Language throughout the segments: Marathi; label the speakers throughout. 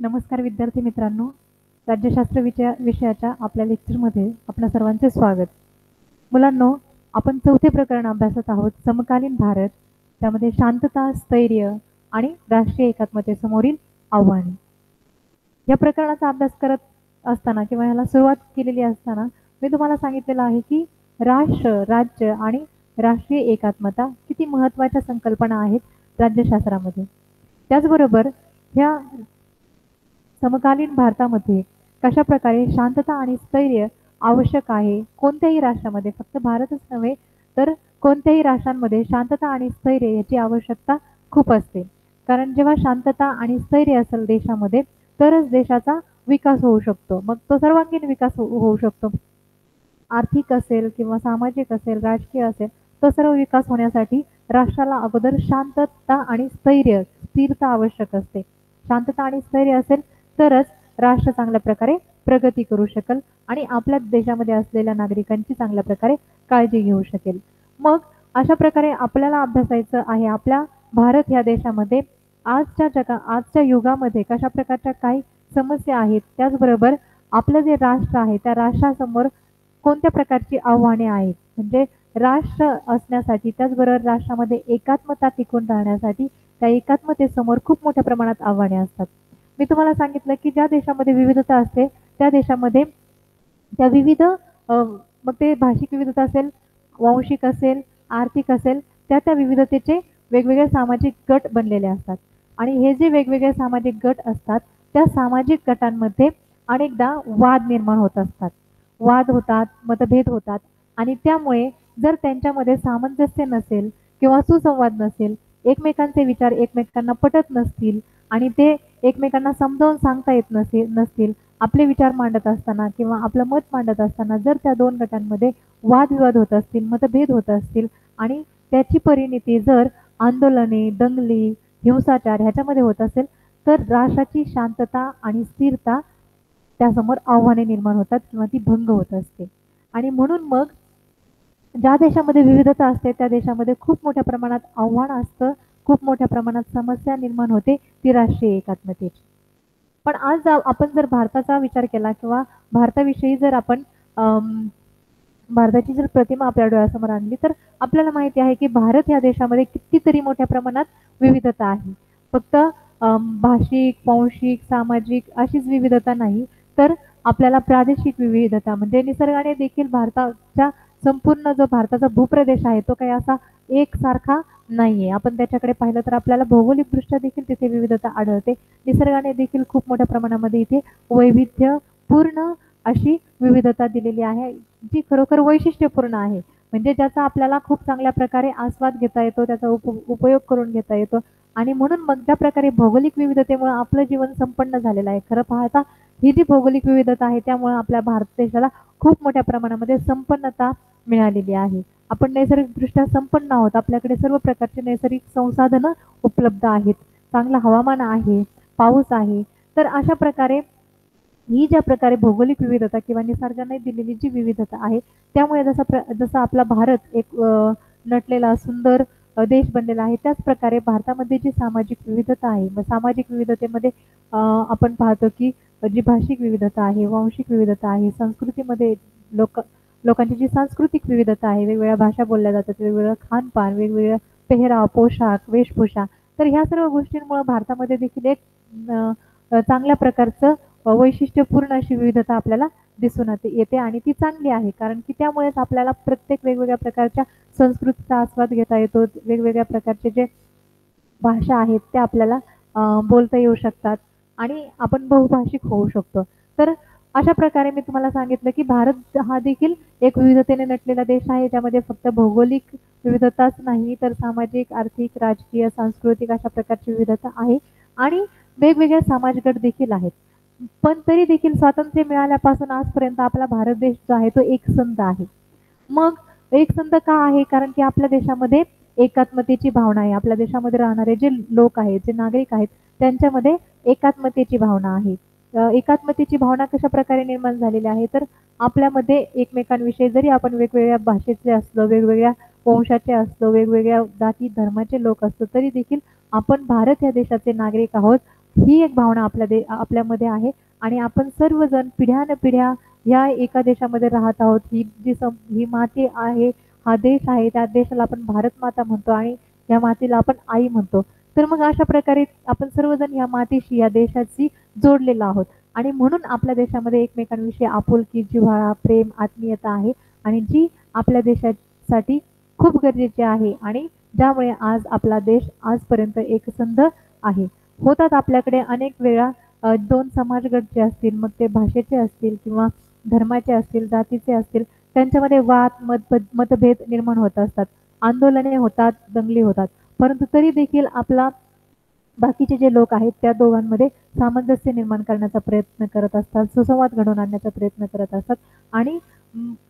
Speaker 1: नमस्कार विद्यार्थी मित्रांनो, राज्यशास्त्र विषयाच्या आपल्या लेक्चरमध्ये आपणा सर्वांचे स्वागत. मुलांनो, आपण चौथे प्रकरण अभ्यासत आहोत, समकालीन भारत. त्यामध्ये शांतता, स्थैर्य आणि राष्ट्रीय एकात्मतेसमोरील आव्हाने. या प्रकरणाचा अभ्यास करत असताना किंवा याला सुरुवात केलेली असताना मी तुम्हाला सांगितलेलं आहे की राष्ट्र, राज्य आणि राष्ट्रीय एकात्मता किती महत्त्वाच्या संकल्पना आहेत राज्यशास्त्रामध्ये. त्याचबरोबर ह्या समकालीन भारतामध्ये कशा प्रकारे शांतता आणि स्थैर्य आवश्यक आहे. कोणत्याही राष्ट्रामध्ये, फक्त भारतच नव्हे तर कोणत्याही राष्ट्रांमध्ये शांतता आणि स्थैर्य याची आवश्यकता खूप असते. कारण जेव्हा शांतता आणि स्थैर्य असेल देशामध्ये तरच देशाचा विकास होऊ शकतो. मग तो सर्वांगीण विकास होऊ शकतो. आर्थिक असेल किंवा सामाजिक असेल, राजकीय असेल, तो सर्व विकास होण्यासाठी राष्ट्राला अगोदर शांतता आणि स्थैर्य, स्थिरता आवश्यक असते. शांतता आणि स्थैर्य असेल तरच राष्ट्र चांगल्या प्रकारे प्रगती करू शकेल आणि आपल्या देशामध्ये असलेल्या नागरिकांची चांगल्या प्रकारे काळजी घेऊ शकेल. मग अशा प्रकारे आपल्याला अभ्यासायचं आहे आपल्या भारत या देशामध्ये आजच्या युगामध्ये कशा प्रकारच्या काही समस्या आहेत. त्याचबरोबर आपलं जे राष्ट्र आहे त्या राष्ट्रासमोर कोणत्या प्रकारची आव्हाने आहेत. म्हणजे राष्ट्र असण्यासाठी, त्याचबरोबर राष्ट्रामध्ये एकात्मता टिकून राहण्यासाठी त्या एकात्मतेसमोर खूप मोठ्या प्रमाणात आव्हाने असतात. मी तुम्हाला सांगितलं की ज्या देशामध्ये विविधता असते त्या देशामध्ये त्या विविध मग ते भाषिक विविधता असेल, वांशिक असेल, आर्थिक असेल, त्या विविधतेचे वेगवेगळे सामाजिक गट बनलेले असतात. आणि हे जे वेगवेगळे सामाजिक गट असतात त्या सामाजिक गटांमध्ये अनेकदा वाद निर्माण होत असतात. वाद होतात, मतभेद होतात आणि त्यामुळे जर त्यांच्यामध्ये सामंजस्य नसेल किंवा सुसंवाद नसेल, एकमेकांचे विचार एकमेकांना पटत नसतील आणि ते एकमेकांना समजावून सांगता येत नसतील, आपले विचार मांडत असताना किंवा आपलं मत मांडत असताना जर त्या दोन गटांमध्ये वादविवाद होत असतील, मतभेद होत असतील आणि त्याची परिणती जर आंदोलने, दंगली, हिंसाचार ह्याच्यामध्ये होत असेल तर राष्ट्राची शांतता आणि स्थिरता त्यासमोर आव्हाने निर्माण होतात किंवा ती भंग होत असते. आणि म्हणून मग ज्या देशामध्ये विविधता असते त्या देशामध्ये खूप मोठ्या प्रमाणात आव्हान असतं, खूप मोठ्या प्रमाणात समस्या निर्माण होते, ती राष्ट्रीय एकात्मतेची. पण आज आपण जर भारताचा विचार केला किंवा भारताविषयी जर आपण भारताची जर प्रतिमा आपल्या डोळ्यासमोर आणली तर आपल्याला माहिती आहे की भारत या देशामध्ये कितीतरी मोठ्या प्रमाणात विविधता आहे. फक्त भाषिक, वांशिक, सामाजिक अशीच विविधता नाही तर आपल्याला प्रादेशिक विविधता म्हणजे निसर्गाने देखील भारताच्या संपूर्ण जो भारताचा भूप्रदेश आहे तो काही असा एकसारखा नाहीये. आपण त्याच्याकडे पाहिलं तर आपल्याला भौगोलिकदृष्ट्या देखील तिथे विविधता आढळते. निसर्गाने देखील खूप मोठ्या प्रमाणामध्ये इथे वैविध्यपूर्ण अशी विविधता दिलेली आहे जी खरोखर वैशिष्ट्यपूर्ण आहे. म्हणजे ज्याचा आपल्याला खूप चांगल्या प्रकारे आस्वाद घेता येतो, त्याचा उपयोग करून घेता येतो. आणि म्हणून मग ज्या प्रकारे भौगोलिक विविधतेमुळे आपलं जीवन संपन्न झालेलं आहे. खरं पाहता ही जी भौगोलिक विविधता आहे त्यामुळे आपल्या भारत देशाला खूप मोठ्या प्रमाणामध्ये संपन्नता मिळालेली आहे. आपण नैसर्गिकदृष्ट्या संपन्न आहोत. आपल्याकडे सर्व प्रकारचे नैसर्गिक संसाधनं उपलब्ध आहेत. चांगलं हवामान आहे, पाऊस आहे. तर अशा प्रकारे ही ज्या प्रकारे भौगोलिक विविधता किंवा निसर्गाने दिलेली जी विविधता आहे त्यामुळे जसा आपला भारत एक नटलेला सुंदर देश बनलेला आहे त्याच प्रकारे भारतामध्ये जी सामाजिक विविधता आहे, मग सामाजिक विविधतेमध्ये आपण पाहतो की जी भाषिक विविधता आहे, वांशिक विविधता आहे, संस्कृतीमध्ये लोकांची जी सांस्कृतिक विविधता आहे, वेगवेगळ्या भाषा बोलल्या जातात, वेगवेगळं खानपान, वेगवेगळं पेहराव, पोशाख, वेशभूषा, तर ह्या सर्व गोष्टींमुळे भारतामध्ये देखील एक चांगल्या प्रकारचं वैशिष्ट्यपूर्ण अशी विविधता आपल्याला दिसून येते आणि ती चांगली आहे. कारण की त्यामुळेच आपल्याला प्रत्येक वेगवेगळ्या प्रकारच्या संस्कृतीचा आस्वाद घेता येतो. वेगवेगळ्या प्रकारचे जे भाषा आहेत त्या आपल्याला बोलता येऊ शकतात आणि आपण बहुभाषिक होऊ शकतो. तर अशा प्रकारे मी तुम्हाला सांगितलं की भारत हा देखील एक विविधतेने नटलेला देश आहे. त्यामध्ये फक्त भौगोलिक विविधताच नाही तर सामाजिक, आर्थिक, राजकीय, सांस्कृतिक अशा प्रकारची विविधता आहे आणि वेगवेगळे समाजगट देखील आहेत. पण तरी देखील स्वातंत्र्य मिळाल्यापासून आजपर्यंत आपला भारत देश जो आहे तो एकसंध आहे. मग एकसंध का आहे? कारण की आपल्या देशामध्ये एकात्मतेची भावना आहे. आपल्या देशामध्ये राहणारे जे लोक आहेत, जे नागरिक आहेत त्यांच्यामध्ये एकात्मतेची भावना आहे. एकात्मतेची भावना कशा प्रकारे निर्माण झालेली आहे तर आपल्यामध्ये एकमेकांविषयी जरी आपण वेगवेगळ्या भाषेचे असलो, वेगवेगळ्या वंशाचे असलो, वेगवेगळ्या जाती धर्माचे लोक असतो तरी देखील आपण भारत या देशाचे नागरिक आहोत ही एक भावना आपल्यामध्ये आहे आणि आपण सर्वजण पिढ्यानपिढ्या या एका देशामध्ये राहत आहोत. ही माती आहे, हा देश आहे, त्या देशाला आपण भारत माता म्हणतो आणि या मातीला आपण आई म्हणतो. तर मग अशा प्रकारे आपण सर्वजण या मातीशी, या देशाशी जोडलेलो आहोत आणि म्हणून आपल्या देशामध्ये एकमेकांविषयी आपुलकी, जिव्हाळा, प्रेम, आत्मीयता आहे आणि जी आपल्या देशासाठी खूप गरजेची आहे आणि ज्यामुळे आज आपला देश आजपर्यंत एकसंध आहे. होतात आपल्याकडे अनेक वेळा दोन समाजगट जे असतील, मग ते भाषेचे असतील किंवा धर्माचे असतील, जातीचे असतील, त्यांच्यामध्ये वाद, मतभेद निर्माण होत असतात. आंदोलने होतात, दंगली होतात. परंतु तरी देखील आपला बाकीचे जे लोक आहेत त्या दोघांमध्ये सामंजस्य निर्माण करण्याचा प्रयत्न करत असतात, सुसंवाद घडवून आणण्याचा प्रयत्न करत असतात आणि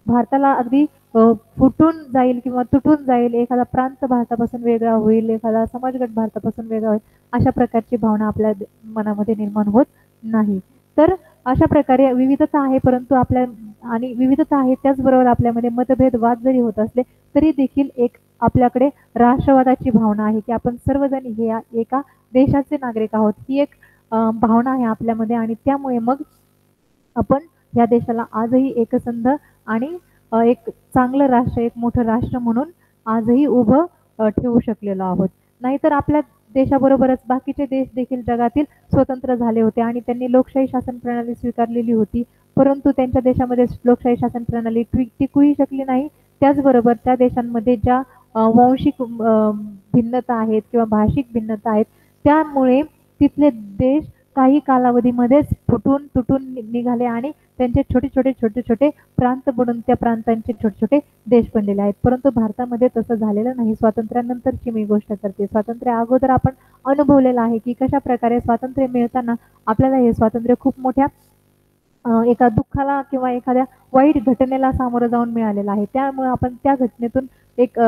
Speaker 1: भारताला अगदी फुटून जाईल किंवा तुटून जाईल, एखादा प्रांत भारतापासून वेगळा होईल, एखादा समाजगट भारतापासून वेगळा होईल, अशा प्रकारची भावना आपल्या मनामध्ये निर्माण होत नाही. तर अशा प्रकारे विविधता आहे, परंतु आणि विविधता आहे त्याचबरोबर आपल्यामध्ये मतभेद, वाद जरी होत असले तरी देखील एक आपल्याकडे राष्ट्रवादाची भावना आहे की आपण सर्वजण हे एका देशाचे नागरिक आहोत. ही एक भावना आहे आपल्यामध्ये आणि त्यामुळे मग आपण या देशाला आजही एकसंध आणि एक चांगलं राष्ट्र, एक मोठं राष्ट्र म्हणून आजही उभं ठेवू शकलेलो आहोत. नाहीतर आपल्या देशाबरोबरच बाकीचे देश देखील जगातील स्वतंत्र झाले होते आणि त्यांनी लोकशाही शासन प्रणाली स्वीकारलेली होती. परंतु त्यांच्या देशामध्ये लोकशाही शासन प्रणाली टिकूही शकली नाही. त्याचबरोबर त्या देशांमध्ये ज्या वांशिक भिन्नता आहेत किंवा भाषिक भिन्नता आहेत, त्यामुळे तिथले देश काही कालावधीमध्येच फुटून तुटून निघाले आणि त्यांचे छोटे छोटे प्रांत बनून त्या प्रांतांचे छोटे छोटे देश बनलेले आहेत. परंतु भारतामध्ये तसं झालेलं नाही. स्वातंत्र्यानंतरची मी गोष्ट करते. स्वातंत्र्य अगोदर आपण अनुभवलेलं आहे की कशा प्रकारे स्वातंत्र्य मिळताना आपल्याला हे स्वातंत्र्य खूप मोठ्या एका दुःखाला किंवा एखाद्या वाईट घटनेला सामोरं जाऊन मिळालेलं आहे. त्यामुळे आपण त्या घटनेतून एक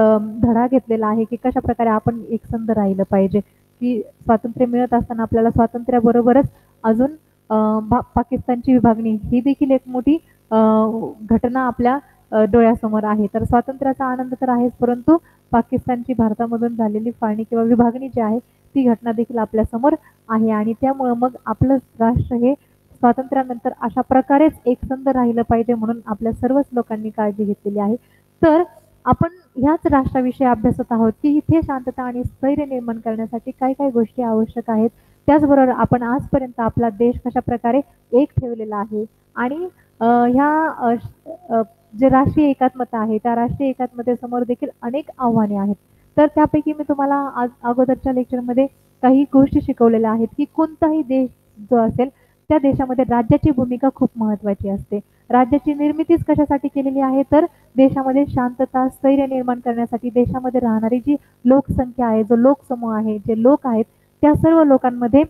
Speaker 1: धडा घेतलेला आहे की कशा प्रकारे आपण एकसंध राहिलं पाहिजे. की स्वातंत्र्य मिळत असताना आपल्याला स्वातंत्र्याबरोबरच अजून पाकिस्तानची विभागणी ही देखील एक मोठी घटना आपल्या डोळ्यासमोर आहे. तर स्वातंत्र्याचा आनंद तर आहेच, परंतु पाकिस्तानची भारतामधून झालेली फाळणी किंवा विभागणी जी आहे ती घटना देखील आपल्यासमोर आहे आणि त्यामुळे मग आपलं राष्ट्र हे स्वातंत्र्यानंतर अशा प्रकारेच एकसंध राहिलं पाहिजे म्हणून आपल्या सर्वच लोकांनी काळजी घेतलेली आहे. तर आपण ह्याच राष्ट्राविषयी अभ्यासत आहोत की इथे शांतता आणि स्थैर्य निर्माण करण्यासाठी काय काय गोष्टी आवश्यक आहेत. त्याचबरोबर आपण आजपर्यंत आपला देश कशा प्रकारे एक ठेवलेला आहे आणि जे राष्ट्रीय एकात्मता आहे त्या राष्ट्रीय एकात्मतेसमोर देखील अनेक आव्हाने आहेत. तर त्यापैकी मी तुम्हाला आज अगोदरच्या लेक्चरमध्ये काही गोष्टी शिकवलेल्या आहेत की कोणताही देश जो असेल त्या देशामध्ये राज्याची भूमिका खूप महत्त्वाची असते. राज्याची निर्मितीच कशासाठी केलेली आहे तर देशामध्ये शांतता, स्थैर्य निर्माण करण्यासाठी, देशामध्ये राहणारी जी लोकसंख्या आहे, जो लोकसमूह आहे, जे लोक आहेत त्या सर्व लोकांमध्ये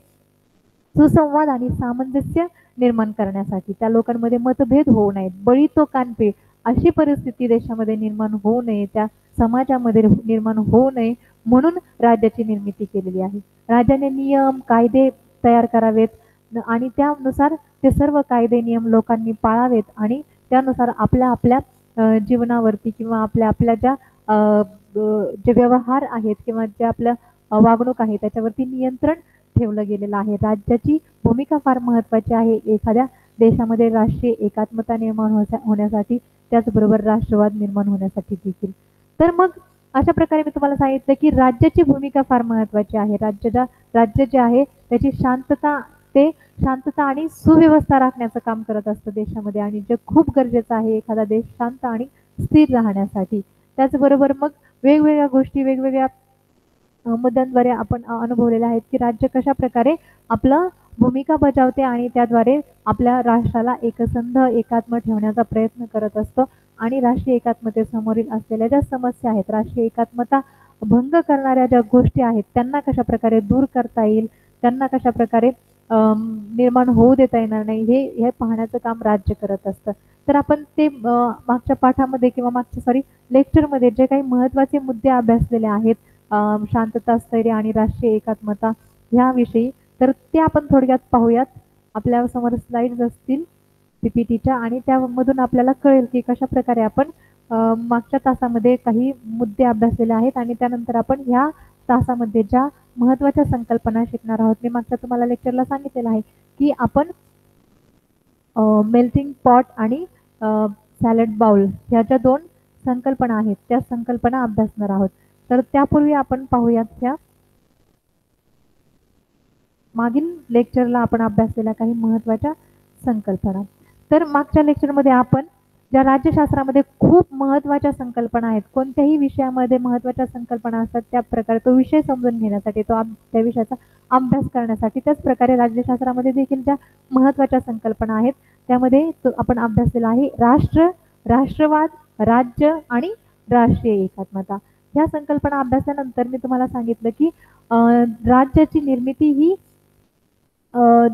Speaker 1: सुसंवाद आणि सामंजस्य निर्माण करण्यासाठी, त्या लोकांमध्ये मतभेद होऊ नयेत, बळी तो कानपे अशी परिस्थिती देशामध्ये निर्माण होऊ नये, त्या समाजामध्ये निर्माण होऊ नये म्हणून राज्याची निर्मिती केलेली आहे. राज्याने नियम, कायदे तयार करावेत आणि त्यानुसार ते सर्व कायदे नियम लोकांनी पाळावेत आणि त्यानुसार आपल्या आपल्या जीवनावरती किंवा आपल्या ज्या जे व्यवहार आहेत किंवा जे आपल्या वागणूक आहे त्याच्यावरती नियंत्रण ठेवलं गेलेलं आहे. राज्याची भूमिका फार महत्त्वाची आहे एखाद्या देशामध्ये राष्ट्रीय एकात्मता निर्माण होण्यासाठी, त्याचबरोबर राष्ट्रवाद निर्माण होण्यासाठी देखील. तर मग अशा प्रकारे मी तुम्हाला सांगितलं की राज्याची भूमिका फार महत्त्वाची आहे. राज्य जे आहे त्याची शांतता आणि सुव्यवस्था राखण्याचं काम करत असतं देशामध्ये आणि जे खूप गरजेचं आहे एखादा देश शांत आणि स्थिर राहण्यासाठी. त्याचबरोबर मग वेगवेगळ्या गोष्टी, वेगवेगळ्या मुद्द्यांद्वारे आपण अनुभवलेले आहेत की राज्य कशा प्रकारे आपलं भूमिका बजावते आणि त्याद्वारे आपल्या राष्ट्राला एकसंध, एकात्म ठेवण्याचा प्रयत्न करत असतो आणि राष्ट्रीय एकात्मतेसमोरील असलेल्या ज्या समस्या आहेत, राष्ट्रीय एकात्मता भंग करणाऱ्या ज्या गोष्टी आहेत त्यांना कशा प्रकारे दूर करता येईल, त्यांना कशा प्रकारे निर्माण होऊ देता येणार नाही हे पाहण्याचं काम राज्य करत असतं. तर आपण ते मागच्या पाठामध्ये किंवा लेक्चरमध्ये जे काही महत्त्वाचे मुद्दे अभ्यासलेले आहेत शांतता, स्थैर्य आणि राष्ट्रीय एकात्मता ह्याविषयी, तर ते आपण थोडक्यात पाहूयात. आपल्या समोर स्लाइड्स असतील पीपीटीच्या आणि त्यामधून आपल्याला कळेल की कशा प्रकारे आपण मागच्या तासामध्ये काही मुद्दे अभ्यासलेले आहेत आणि त्यानंतर आपण ह्या तासामध्ये ज्या महत्त्वाच्या संकल्पना शिकणार आहोत. मी मागच्या तुम्हाला लेक्चरला सांगितलेलं आहे की आपण मेल्टिंग पॉट आणि सॅलड बाउल ह्या ज्या दोन संकल्पना आहेत त्या संकल्पना अभ्यासणार आहोत. तर त्यापूर्वी आपण पाहूयात ह्या मागील लेक्चरला आपण अभ्यासलेल्या काही महत्त्वाच्या संकल्पना. तर मागच्या लेक्चरमध्ये आपण ज्या राज्यशास्त्रामध्ये खूप महत्त्वाच्या संकल्पना आहेत, कोणत्याही विषयामध्ये महत्त्वाच्या संकल्पना असतात, त्या प्रकारे तो विषय समजून घेण्यासाठी त्या विषयाचा अभ्यास करण्यासाठी, त्याच प्रकारे राज्यशास्त्रामध्ये देखील ज्या महत्त्वाच्या संकल्पना आहेत त्यामध्ये आपण अभ्यासलेला आहे राष्ट्र, राष्ट्रवाद, राज्य आणि राष्ट्रीय एकात्मता. ह्या संकल्पना अभ्यासानंतर मी तुम्हाला सांगितलं की राज्याची निर्मिती ही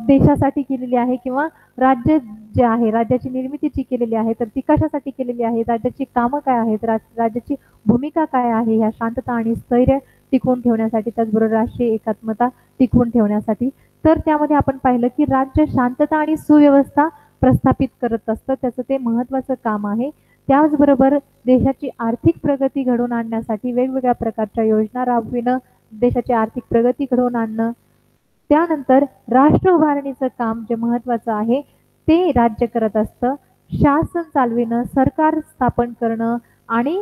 Speaker 1: देशासाठी केलेली आहे किंवा राज्य जे आहे राज्याची निर्मिती जी केलेली आहे तर ती कशासाठी केलेली आहे, राज्याची कामं काय आहेत, राज्याची भूमिका काय आहे ह्या शांतता आणि स्थैर्य टिकवून ठेवण्यासाठी, त्याचबरोबर राष्ट्रीय एकात्मता टिकवून ठेवण्यासाठी. तर त्यामध्ये आपण पाहिलं की राज्य शांतता आणि सुव्यवस्था प्रस्थापित करत असतं, त्याचं ते महत्त्वाचं काम आहे. त्याचबरोबर देशाची आर्थिक प्रगती घडवून आणण्यासाठी वेगवेगळ्या प्रकारच्या योजना राबविणं, देशाची आर्थिक प्रगती घडवून आणणं. त्यानंतर राष्ट्र उभारणीचं काम जे महत्त्वाचं आहे ते राज्य करत असतं. शासन चालविणं, सरकार स्थापन करणं आणि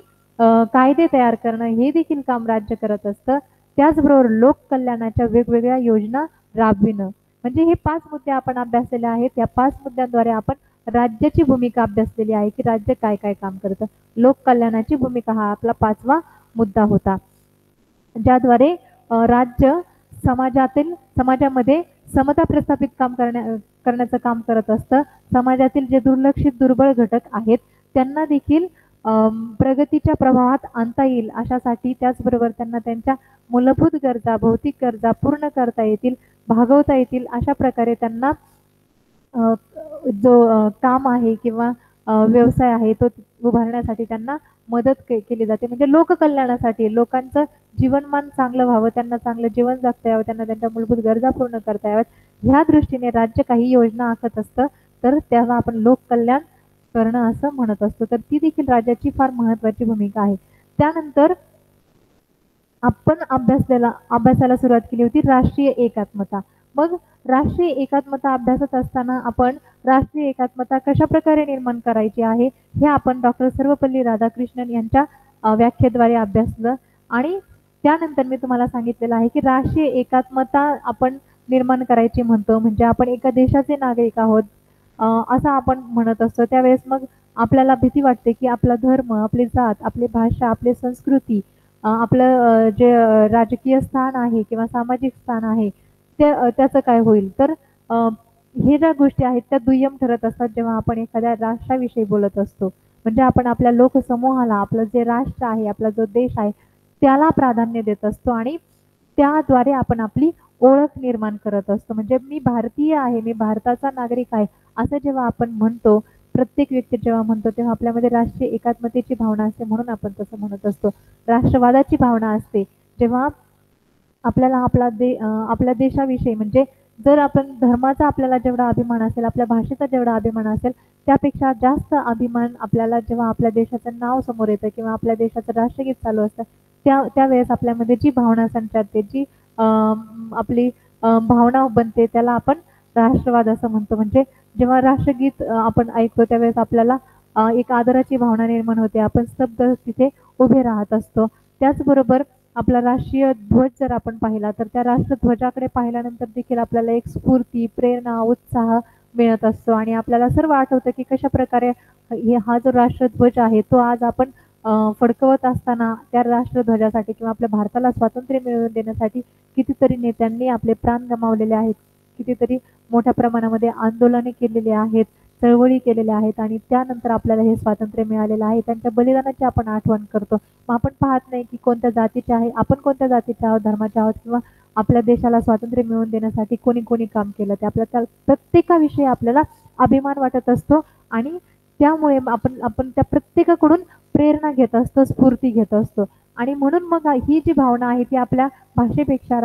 Speaker 1: कायदे तयार करणं हे देखील काम राज्य करत असतं. त्याचबरोबर लोककल्याणाच्या वेगवेगळ्या योजना राबविणं. म्हणजे हे 5 मुद्दे आपण अभ्यासलेले आहेत. या 5 मुद्द्यांद्वारे आपण राज्याची भूमिका अभ्यासलेली आहे की राज्य काय काय काम करतं. लोककल्याणाची भूमिका हा आपला 5वा मुद्दा होता, ज्याद्वारे राज्य समाजामध्ये समता प्रस्थापित करण्याचं काम करत असतं. समाजातील जे दुर्लक्षित दुर्बळ घटक आहेत त्यांना देखील प्रगतीच्या प्रवाहात आणता येईल अशासाठी, त्याचबरोबर त्यांना त्यांच्या मूलभूत गरजा, भौतिक गरजा पूर्ण करता येतील, भागवता येतील अशा प्रकारे त्यांना जो काम आहे किंवा व्यवसाय आहे तो उभारण्यासाठी त्यांना मदत केली जाते. म्हणजे लोककल्याणासाठी, लोकांचं जीवनमान चांगलं व्हावं, त्यांना चांगलं जीवन जगता यावं, त्यांना त्यांच्या मूलभूत गरजा पूर्ण करता याव्यात ह्या दृष्टीने राज्य काही योजना आखत असतं. तर त्याला आपण लोककल्याण करणं असं म्हणत असतो. तर ती देखील राज्याची फार महत्त्वाची भूमिका आहे. त्यानंतर आपण अभ्यासाला सुरुवात केली होती राष्ट्रीय एकात्मता. मग राष्ट्रीय एकात्मता अभ्यासत असताना आपण राष्ट्रीय एकात्मता कशा प्रकारे निर्माण करायची आहे हे आपण डॉक्टर सर्वपल्ली राधाकृष्णन यांच्या व्याख्येद्वारे अभ्यासलं. आणि त्यानंतर मी तुम्हाला सांगितलेलं आहे की राष्ट्रीय एकात्मता आपण निर्माण करायची म्हणतो म्हणजे आपण एका देशाचे नागरिक आहोत असं आपण म्हणत असतो. त्यावेळेस मग आपल्याला भीती वाटते की आपला धर्म, आपली जात, आपली भाषा, आपली संस्कृती, आपलं जे राजकीय स्थान आहे किंवा सामाजिक स्थान आहे त्याचं काय होईल. तर हे ज्या गोष्टी आहेत त्या दुय्यम ठरत असतात जेव्हा आपण एखाद्या राष्ट्राविषयी बोलत असतो. म्हणजे आपण आपल्या लोकसमूहाला, आपलं जे राष्ट्र आहे, आपला जो देश आहे त्याला प्राधान्य देत असतो आणि त्याद्वारे आपण आपली ओळख निर्माण करत असतो. म्हणजे मी भारतीय आहे, मी भारताचा नागरिक आहे असं जेव्हा आपण म्हणतो, प्रत्येक व्यक्ती जेव्हा म्हणतो तेव्हा आपल्यामध्ये राष्ट्रीय एकात्मतेची भावना असते, म्हणून आपण तसं म्हणत असतो. राष्ट्रवादाची भावना असते जेव्हा आपल्याला आपल्या देशाविषयी, म्हणजे जर आपण धर्माचा आपल्याला जेवढा अभिमान असेल, आपल्या भाषेचा जेवढा अभिमान असेल त्यापेक्षा जास्त अभिमान आपल्याला जेव्हा आपल्या देशाचं नाव समोर येतं किंवा आपल्या देशाचं राष्ट्रगीत चालू असतं त्यावेळेस आपल्यामध्ये जी भावना संचारते, जी आपली भावना बनते त्याला आपण राष्ट्रवाद असं म्हणतो. म्हणजे जेव्हा राष्ट्रगीत आपण ऐकतो त्यावेळेस आपल्याला एक आदराची भावना निर्माण होते, आपण स्तब्ध तिथे उभे राहत असतो. त्याचबरोबर आपला राष्ट्रीय ध्वज जर आपण पाहिला तर त्या राष्ट्रध्वजाकडे पाहिल्यानंतर देखील आपल्याला एक स्फूर्ती, प्रेरणा, उत्साह मिळत असतो आणि आपल्याला सर्व आठवतं की कशा प्रकारे हा जो राष्ट्रध्वज आहे तो आज आपण फडकवत असताना त्या राष्ट्रध्वजासाठी किंवा आपल्या भारताला स्वातंत्र्य मिळवून देण्यासाठी कितीतरी नेत्यांनी आपले प्राण गमावलेले आहेत, कितीतरी मोठ्या प्रमाणामध्ये आंदोलने केलेली आहेत, चळवळी केलेल्या आहेत आणि त्यानंतर आपल्याला हे स्वातंत्र्य मिळालेलं आहे. त्यांच्या बलिदानाची आपण आठवण करतो. मग आपण पाहत नाही की कोणत्या जातीचे आहे, आपण कोणत्या जातीचे आहोत, धर्माचे आहोत किंवा आपल्या देशाला स्वातंत्र्य मिळवून देण्यासाठी कोणी कोणी काम केलं ते आपल्या प्रत्येकाविषयी आपल्याला अभिमान वाटत असतो आणि त्यामुळे आपण त्या प्रत्येकाकडून प्रेरणा घेत असतो, स्फूर्ती घेत असतो. आणि म्हणून मग ही जी भावना आहे ती आपल्या भाषेपेक्षा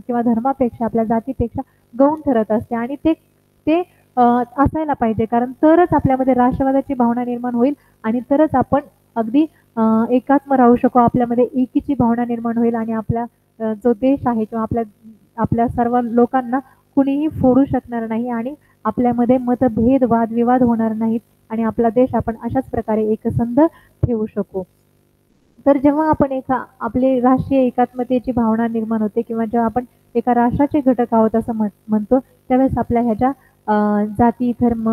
Speaker 1: किंवा धर्मापेक्षा, आपल्या जातीपेक्षा गौण ठरत असते आणि ते असायला पाहिजे, कारण तरच आपल्यामध्ये राष्ट्रवादाची भावना निर्माण होईल आणि तरच आपण अगदी एकात्म राहू शकू, आपल्यामध्ये एकीची भावना निर्माण होईल आणि आपल्या जो देश आहे किंवा आपल्या सर्व लोकांना कुणीही फोडू शकणार नाही आणि आपल्यामध्ये मतभेद वादविवाद होणार नाहीत आणि आपला देश आपण अशाच प्रकारे एकसंध ठेवू शकू. तर जेव्हा आपण आपली राष्ट्रीय एकात्मतेची भावना निर्माण होते किंवा जेव्हा आपण एका राष्ट्राचे घटक आहोत असं म्हणतो, त्यावेळेस आपल्या ह्याच्या जाती, धर्म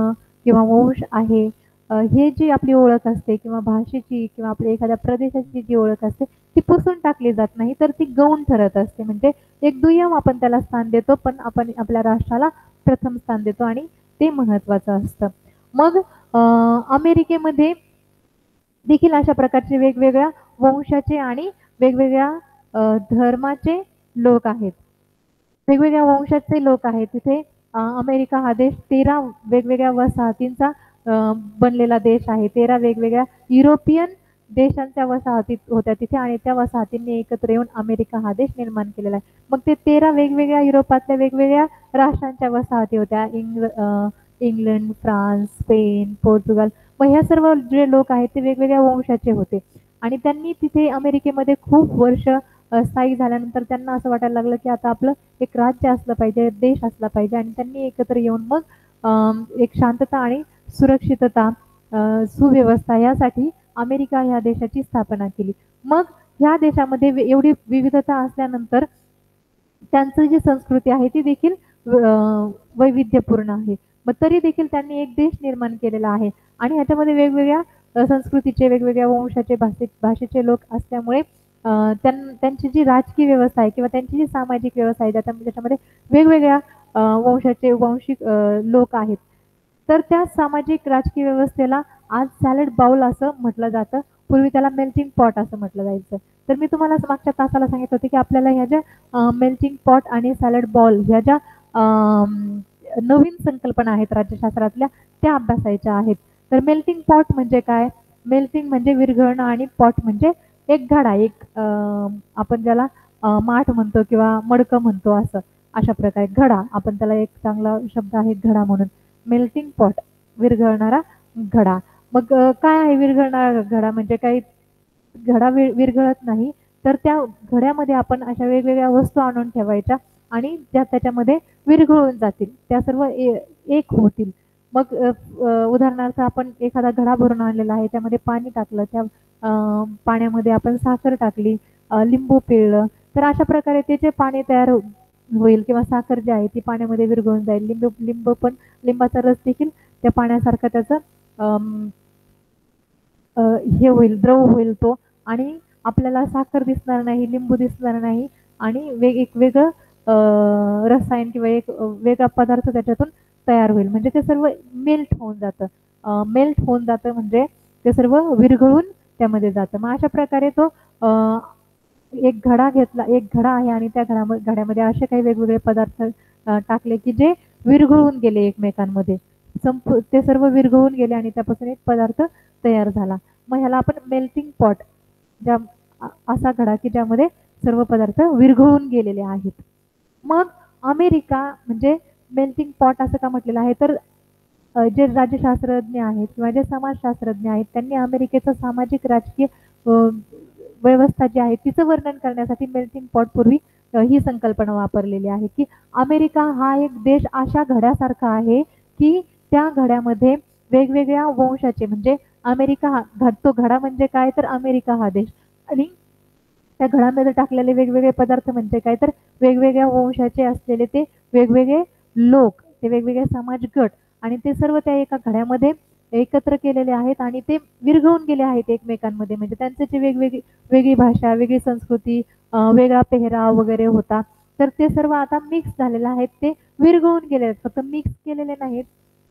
Speaker 1: किंवा वंश आहे, हे जी आपली ओळख असते किंवा भाषेची किंवा आपल्या एखाद्या प्रदेशाची जी ओळख असते ती पुसून टाकली जात नाही, तर ती गौण ठरत असते. म्हणजे एक दुय्यम आपण त्याला स्थान देतो, पण आपण आपल्या राष्ट्राला प्रथम स्थान देतो आणि ते महत्वाचं असतं. मग अमेरिकेमध्ये देखील अशा प्रकारचे वेगवेगळ्या वंशाचे आणि वेगवेगळ्या धर्माचे लोक आहेत. वेगवेगळ्या वंशाचे लोक आहेत. तिथे अमेरिका हा देश 13 वेगवेगळ्या वसाहतींचा बनलेला देश आहे. 13 वेगवेगळ्या युरोपियन देशांच्या वसाहती होत्या तिथे आणि त्या वसाहतींनी एकत्र येऊन अमेरिका हा देश निर्माण केलेला आहे. मग ते 13 वेगवेगळ्या युरोपातल्या वेगवेगळ्या राष्ट्रांच्या वसाहती होत्या. England, France, Spain, Portugal. मग ह्या सर्व जे लोक आहेत ते वेगवेगळ्या वंशाचे होते आणि त्यांनी तिथे अमेरिकेमध्ये खूप वर्ष स्थायिक झाल्यानंतर त्यांना असं वाटायला लागलं की आता आपलं एक राज्य असलं पाहिजे, देश असला पाहिजे आणि त्यांनी एकत्र येऊन मग एक शांतता आणि सुरक्षितता, सुव्यवस्था यासाठी अमेरिका ह्या देशाची स्थापना केली. मग ह्या देशामध्ये एवढी विविधता असल्यानंतर त्यांची जी संस्कृती आहे ती देखील वैविध्यपूर्ण आहे. मग तरी देखील त्यांनी एक देश निर्माण केलेला आहे आणि ह्याच्यामध्ये वेगवेगळ्या संस्कृतीचे, वेगवेगळ्या वंशाचे, भाषेचे लोक असल्यामुळे त्यांची जी राजकीय व्यवस्था आहे किंवा त्यांची जी सामाजिक व्यवस्था आहे त्याच्यामध्ये वेगवेगळ्या वंशाचे वांशिक लोक आहेत. तर त्या सामाजिक राजकीय व्यवस्थेला आज सॅलड बाउल असं म्हटलं जातं. पूर्वी त्याला मेल्टिंग पॉट असं म्हटलं जायचं. तर मी तुम्हाला मागच्या तासाला सांगितलं होते की आपल्याला ह्या ज्या मेल्टिंग पॉट आणि सॅलड बॉल ह्या ज्या नवीन संकल्पना आहेत राज्यशास्त्रातल्या त्या अभ्यासायच्या आहेत. तर मेल्टिंग पॉट म्हणजे काय? मेल्टिंग म्हणजे विरघळणं आणि पॉट म्हणजे एक घडा, एक आपण ज्याला माठ म्हणतो किंवा मडकं म्हणतो असं, अशा प्रकारे घडा, आपण त्याला एक चांगला शब्द आहे घडा म्हणून. मेल्टिंग पॉट, विरघळणारा घडा. मग काय आहे विरघळणारा घडा? म्हणजे काही घडा विरघळत नाही, तर त्या घड्यामध्ये आपण अशा वेगवेगळ्या वस्तू आणून ठेवायच्या आणि त्याच्यामध्ये विरघळून जातील, त्या सर्व एक होतील. मग उदाहरणार्थ आपण एखादा घडा भरून आणलेला आहे, त्यामध्ये पाणी टाकलं, त्या पाण्यामध्ये आपण साखर टाकली, लिंबू पिळलं, तर अशा प्रकारे ते जे पाणी तयार होईल किंवा साखर जी आहे ती पाण्यामध्ये विरघळून जाईल. लिंबाचा रस देखील त्या पाण्यासारखा त्याचं हे होईल, द्रव होईल तो, आणि आपल्याला साखर दिसणार नाही, लिंबू दिसणार नाही आणि एक वेगळं रसायन किंवा एक वेगळा पदार्थ त्याच्यातून तयार होईल. म्हणजे ते सर्व मेल्ट होऊन जातं. मेल्ट होऊन जातं म्हणजे ते सर्व विरघळून त्यामध्ये जातं. मग अशा प्रकारे तो एक घडा घेतला, एक घडा आहे आणि त्या घड्यामध्ये असे काही वेगवेगळे पदार्थ टाकले की जे विरघळून गेले एकमेकांमध्ये. ते सर्व विरघळून गेले आणि त्यापासून एक पदार्थ तयार झाला. मग ह्याला आपण मेल्टिंग पॉट, असा घडा की ज्यामध्ये सर्व पदार्थ विरघळून गेलेले आहेत. मग अमेरिका म्हणजे मेल्टिंग पॉट असं का म्हटलेलं आहे? तर जे राज्यशास्त्रज्ञ आहेत किंवा जे समाजशास्त्रज्ञ आहेत त्यांनी अमेरिकेचं सामाजिक राजकीय व्यवस्था जी आहे तिचं वर्णन करण्यासाठी मेल्टिंग पॉट पूर्वी ही संकल्पना वापरलेली आहे की अमेरिका हा एक देश अशा घड्यासारखा आहे की त्या घड्यामध्ये वेगवेगळ्या वंशाचे, म्हणजे अमेरिका हा तो घडा म्हणजे काय? तर अमेरिका हा देश, आणि त्या घडामध्ये टाकलेले वेगवेगळे पदार्थ म्हणजे काय? तर वेगवेगळ्या वंशाचे असलेले ते वेगवेगळे लोक, ते वेगवेगळे समाज गट, आणि ते सर्व त्या एका घड्यामध्ये एकत्र केलेले आहेत आणि ते विरघळून गेले आहेत एकमेकांमध्ये. म्हणजे त्यांचे जे वेगळी भाषा, वेगळी संस्कृती, वेगळा पेहराव वगैरे होता, तर ते सर्व आता मिक्स झालेलं आहेत, ते विरघळून गेले आहेत. फक्त मिक्स केलेले नाहीत,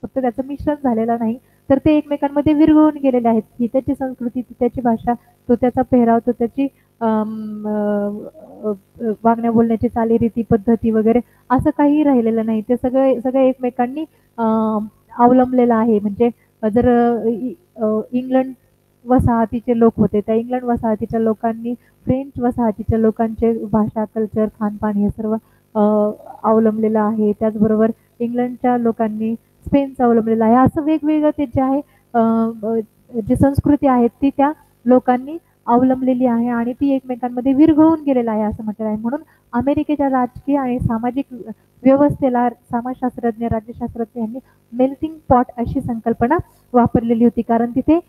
Speaker 1: फक्त त्याचं मिश्रण झालेलं नाही, तर ते एकमेकांमध्ये विरघळून गेलेले आहेत. ही त्याची संस्कृती, ती त्याची भाषा, तो त्याचा पेहराव, तो त्याची वागण्या बोलण्याची चालीरीती पद्धती वगैरे असं काही राहिलेलं नाही. ते सगळे एकमेकांनी अवलंबलेलं आहे. म्हणजे जर इंग्लंड वसाहतीचे लोक होते, त्या इंग्लंड वसाहतीच्या लोकांनी फ्रेंच वसाहतीच्या लोकांचे भाषा, कल्चर, खानपान हे सर्व अवलंबलेलं आहे. त्याचबरोबर इंग्लंडच्या लोकांनी स्पेनचं अवलंबलेलं आहे. असं वेगवेगळं ते जे आहे जी संस्कृती आहे ती त्या लोकांनी अवलंबलेली आहे आणि ती एकमेकांमध्ये विरघळून गेलेला आहे असं म्हटलेलं आहे. म्हणून अमेरिकेच्या राजकीय आणि सामाजिक व्यवस्थेला समाजशास्त्रज्ञ, राज्यशास्त्रज्ञ यांनी मेल्टिंग पॉट अशी संकल्पना वापरलेली होती. कारण तिथे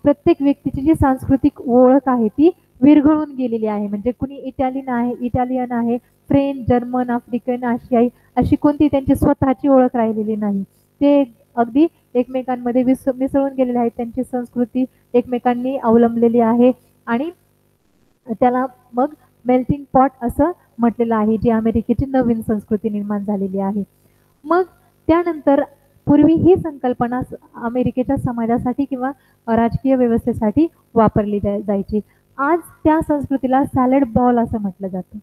Speaker 1: प्रत्येक व्यक्तीची जी सांस्कृतिक ओळख आहे ती विरघळून गेलेली आहे. म्हणजे कुणी इटालियन आहे, फ्रेंच, जर्मन, आफ्रिकन, आशियाई अशी कोणती त्यांची स्वतःची ओळख राहिलेली नाही. ते अगदी एकमेकांमध्ये मिसळून गेलेले आहेत. त्यांची संस्कृती एकमेकांनी अवलंबलेली आहे आणि त्याला मग मेल्टिंग पॉट असं म्हटलेलं आहे, जी अमेरिकेची नवीन संस्कृती निर्माण झालेली आहे. मग त्यानंतर पूर्वी ही संकल्पना अमेरिकेच्या समाजासाठी किंवा राजकीय व्यवस्थेसाठी वापरली जायची. आज त्या संस्कृतीला सॅलड बॉल असं म्हटलं जातं.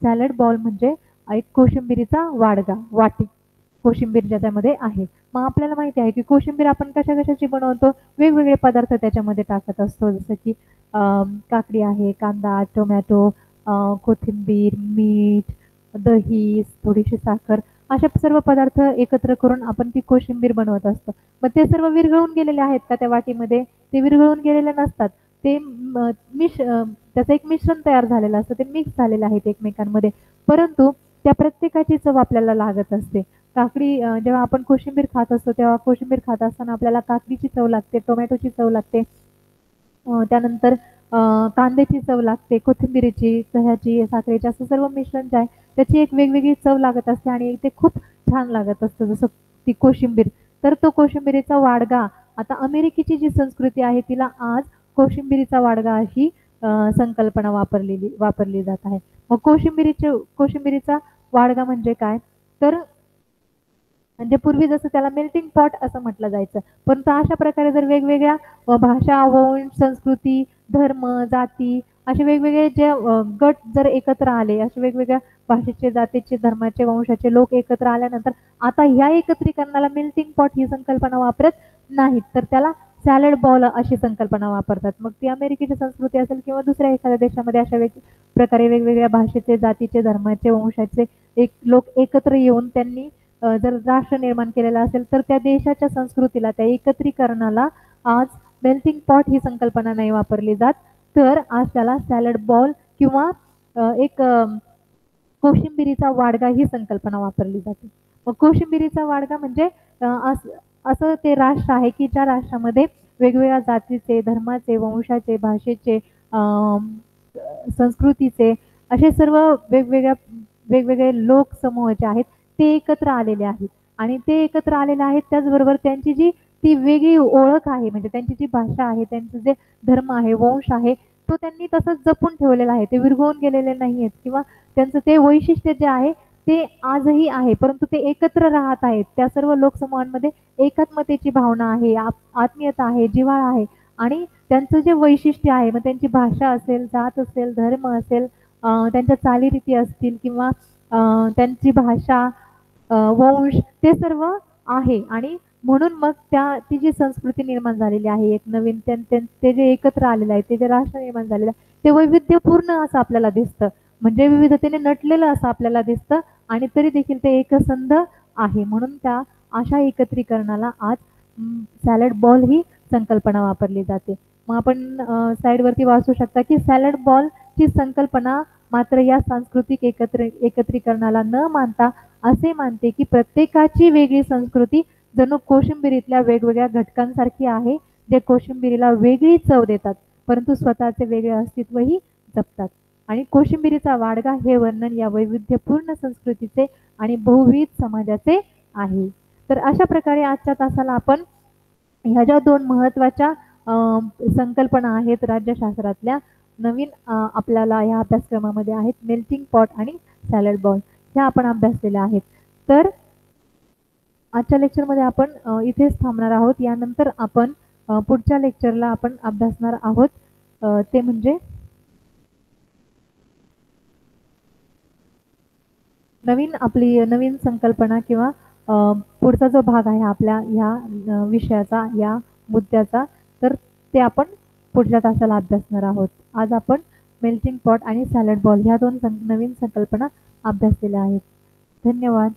Speaker 1: सॅलड बॉल म्हणजे एक कोशिंबिरीचा वाटी कोशिंबीर ज्याच्यामध्ये आहे. मग आपल्याला माहिती आहे की कोशिंबीर आपण कशा कशाची बनवतो, वेगवेगळे पदार्थ त्याच्यामध्ये टाकत असतो. जसं की काकडी आहे, कांदा, टोमॅटो, कोथिंबीर, मीठ, दही, थोडीशी साखर अशा सर्व पदार्थ एकत्र करून आपण ती कोशिंबीर बनवत असतो. मग ते सर्व विरघळून गेलेले आहेत का त्या वाटीमध्ये? ते विरघळून गेलेले नसतात. ते त्याचं एक मिश्रण तयार झालेलं असतं. ते मिक्स झालेले आहेत एकमेकांमध्ये. परंतु त्या प्रत्येकाची चव आपल्याला लागत असते. काकडी जेव्हा आपण कोशिंबीर खात असतो तेव्हा कोशिंबीर खात असताना आपल्याला काकडीची चव लागते, टोमॅटोची चव लागते, त्यानंतर कांद्याची चव लागते, कोथिंबिरीची, दह्याची, साखरेची असं सर्व मिश्रण जे आहे त्याची एक वेगवेगळी चव लागत असते आणि ते खूप छान लागत असतं जसं ती कोशिंबीर. तर तो कोशिंबिरीचा वाडगा आता अमेरिकेची जी संस्कृती आहे तिला आज कोशिंबिरीचा वाडगा अशी संकल्पना वापरली जात आहे. मग कोशिंबिरीचा वाडगा म्हणजे काय? तर म्हणजे पूर्वी जसं त्याला मेल्टिंग पॉट असं म्हटलं जायचं. परंतु अशा प्रकारे जर वेगवेगळ्या भाषा, वंश, संस्कृती, धर्म, जाती असे वेगवेगळे जे गट जर एकत्र आले, असे वेगवेगळ्या भाषेचे, जातीचे, धर्माचे, वंशाचे लोक एकत्र आल्यानंतर आता ह्या एकत्रीकरणाला मेल्टिंग पॉट ही संकल्पना वापरत नाहीत, तर त्याला सॅलड बॉल अशी संकल्पना वापरतात. मग ती अमेरिकेची संस्कृती असेल किंवा दुसऱ्या एखाद्या देशामध्ये अशा प्रकारे वेगवेगळ्या भाषेचे, जातीचे, धर्माचे, वंशाचे लोक एकत्र येऊन त्यांनी जर राष्ट्र निर्माण केलेला असेल तर त्या देशाच्या संस्कृतीला, त्या एकत्रीकरणाला आज मेल्टिंग पॉट ही संकल्पना नाही वापरली जात, तर आज त्याला सॅलड बॉल किंवा एक कोशिंबिरीचा वाडगा ही संकल्पना वापरली जाते. मग कोशिंबिरीचा वाडगा म्हणजे असं ते राष्ट्र आहे की ज्या राष्ट्रामध्ये वेगवेगळ्या जातीचे, धर्माचे, वंशाचे, भाषेचे, संस्कृतीचे असे सर्व वेगवेगळे लोक समूह जे आहेत ते एकत्र आलेले आहेत आणि ते एकत्र आलेले आहेत. त्याचबरोबर त्यांची जी ती वेगळी ओळख आहे, म्हणजे त्यांची जी भाषा आहे, त्यांचं जे धर्म आहे, वंश आहे, तो त्यांनी तसंच जपून ठेवलेला आहे. ते विरघळून गेलेले नाहीयेत किंवा त्यांचं ते वैशिष्ट्य जे आहे ते आजही आहे, परंतु ते एकत्र राहत आहेत. त्या सर्व लोकसमूहांमध्ये एकात्मतेची भावना आहे, आत्मीयता आहे, जिव्हाळा आहे आणि त्यांचं जे वैशिष्ट्य आहे, मग त्यांची भाषा असेल, जात असेल, धर्म असेल, त्यांच्या चालीरीती असतील किंवा त्यांची भाषा, वंश ते सर्व आहे आणि म्हणून मग ती जी संस्कृती निर्माण झालेली आहे, एक नवीन ते जे एकत्र आलेलं आहे, ते जे राष्ट्र निर्माण झालेलं आहे, ते वैविध्यपूर्ण असं आपल्याला दिसतं. म्हणजे विविधतेने नटलेलं असं आपल्याला दिसतं आणि तरी देखील ते एकसंध आहे. म्हणून त्या अशा एकत्रीकरणाला आज सॅलड बॉल ही संकल्पना वापरली जाते. मग आपण साईडवरती वाचू शकता की सॅलड बॉल ची संकल्पना मात्र या सांस्कृतिक एकत्रीकरणाला न मानता असे मानते की प्रत्येकाची वेगळी संस्कृती जणू कोशिंबिरीतल्या वेगवेगळ्या घटकांसारखी आहे, जे कोशिंबिरीला वेगळी चव देतात, परंतु स्वतःचे वेगळे अस्तित्वही जपतात. आणि कोशिंबिरीचा वाडगा हे वर्णन या वैविध्यपूर्ण संस्कृतीचे आणि बहुविध समाजाचे आहे. तर अशा प्रकारे आजच्या तासाला आपण ह्या ज्या दोन महत्त्वाच्या संकल्पना आहेत राज्यशास्त्रातल्या नवीन आपल्याला या अभ्यासक्रमामध्ये आहेत, मेल्टिंग पॉट आणि सॅलड बॉल, ह्या आपण अभ्यासलेल्या आहेत. तर आजच्या लेक्चरमध्ये आपण इथेच थांबणार आहोत. यानंतर आपण पुढच्या लेक्चरला आपण अभ्यासणार आहोत, ते म्हणजे नवीन संकल्पना किंवा पुढचा जो भाग आहे आपल्या ह्या विषयाचा, या मुद्द्याचा, तर ते आपण पुढच्या तासाला अभ्यासणार आहोत. आज आपण मेल्टिंग पॉट आणि सॅलड बॉल ह्या दोन नवीन संकल्पना अभ्यासलेल्या आहेत. धन्यवाद.